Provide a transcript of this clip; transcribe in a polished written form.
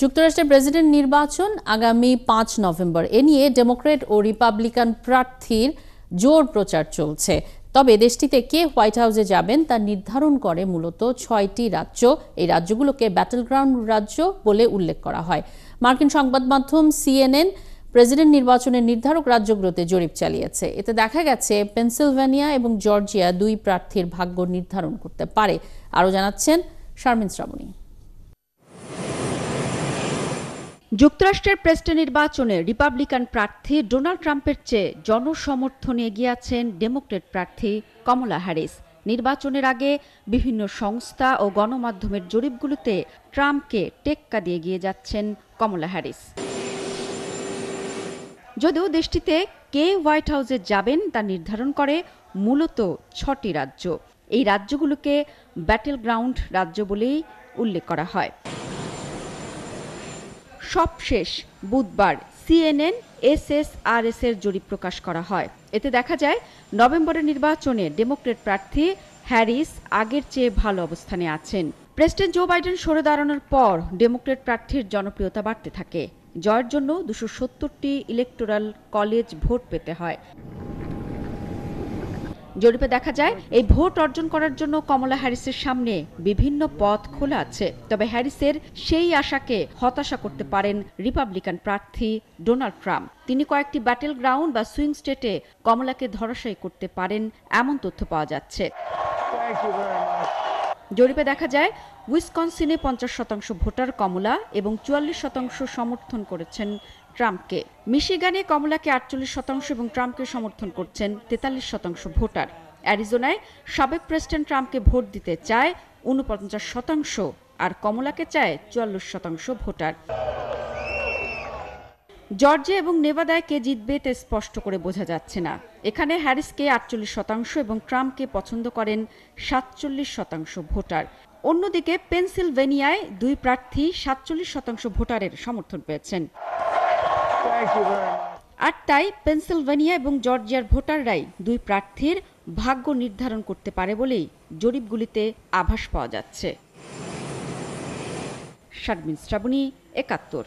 যুক্তরাষ্ট্রের প্রেসিডেন্ট নির্বাচন আগামী ৫ নভেম্বর। এ নিয়ে ডেমোক্র্যাট ও রিপাবলিকান প্রার্থীর জোর প্রচার চলছে। তবে দেশটিতে কে হোয়াইট হাউসে যাবেন তা নির্ধারণ করে মূলত ৬টি রাজ্য। এই রাজ্যগুলোকে ব্যাটল গ্রাউন্ড রাজ্য বলে উল্লেখ করা হয়। মার্কিন সংবাদ মাধ্যম সিএনএন প্রেসিডেন্ট নির্বাচনের নির্ধারক রাজ্যগুলোতে জরিপ চালিয়েছে। এতে দেখা গেছে পেনসিলভেনিয়া এবং জর্জিয়া দুই প্রার্থীর ভাগ্য নির্ধারণ করতে পারে। আরও জানাচ্ছেন শারমিন শ্রাবণী। যুক্তরাষ্ট্রের প্রেসিডেন্ট নির্বাচনে রিপাবলিকান প্রার্থী ডোনাল্ড ট্রাম্পের চেয়ে জনসমর্থনে এগিয়ে আছেন ডেমোক্র্যাট প্রার্থী কমলা হ্যারিস। নির্বাচনের আগে বিভিন্ন সংস্থা ও গণমাধ্যমের জরিপগুলোতে ট্রাম্পকে টেক্কা দিয়ে এগিয়ে যাচ্ছেন কমলা হ্যারিস। যদিও দেশটিতে কে হোয়াইট হাউসে যাবেন তা নির্ধারণ করে মূলত ৬টি রাজ্য। এই রাজ্যগুলোকে ব্যাটল গ্রাউন্ড রাজ্য বলেই উল্লেখ করা হয়। সবশেষ বুধবার সিএনএন এসএসআরএস এর জরিপ প্রকাশ করা হয়। এতে দেখা যায় নভেম্বরের নির্বাচনে ডেমোক্র্যাট প্রার্থী হ্যারিস আগের চেয়ে ভালো অবস্থানে আছেন। প্রেসিডেন্ট জো বাইডেন সরে দাঁড়ানোর পর ডেমোক্র্যাট প্রার্থীর জনপ্রিয়তা বাড়তে থাকে। জয়ের জন্য ২৭০টি ইলেকটোরাল কলেজ ভোট পেতে হয়। জরিপে দেখা যায় এই ভোট অর্জন করার জন্য কমলা হ্যারিসের সামনে বিভিন্ন পথ খোলা আছে। তবে হ্যারিসের সেই আশাকে হতাশা করতে পারেন রিপাবলিকান প্রার্থী ডোনাল্ড ট্রাম্প। তিনি কয়েকটি ব্যাটল গ্রাউন্ড বা সুইং স্টেটে কমলাকে ধরাশায়ী করতে পারেন এমন তথ্য পাওয়া যাচ্ছে। জরিপে দেখা যায় উইসকনসিনে ৫০% ভোটার কমলা এবং ৪৪% সমর্থন করেছেন ট্রাম্পকে। মিশিগানে কমলাকে ৪৮% এবং ট্রাম্পকে সমর্থন করছেন ৪৩% ভোটার। অ্যারিজোনায় সাবেক প্রেসিডেন্ট ট্রাম্পকে ভোট দিতে চায় ৪৯% আর কমলাকে চায় ৪৪% ভোটার। জর্জিয়া এবং নেভাদায় কে জিতবে তা স্পষ্ট করে বোঝা যাচ্ছে না। এখানে হ্যারিসকে ৪৮% এবং ট্রাম্পকে পছন্দ করেন ৪৭% ভোটার। অন্যদিকে পেনসিলভেনিয়ায় দুই প্রার্থী ৪৭% ভোটারের সমর্থন পেয়েছেন। আর তাই পেনসিলভেনিয়া এবং জর্জিয়ার ভোটাররাই দুই প্রার্থীর ভাগ্য নির্ধারণ করতে পারে বলেই জরিপগুলিতে আভাস পাওয়া যাচ্ছে। শারমিন শ্রাবণী, ৭১।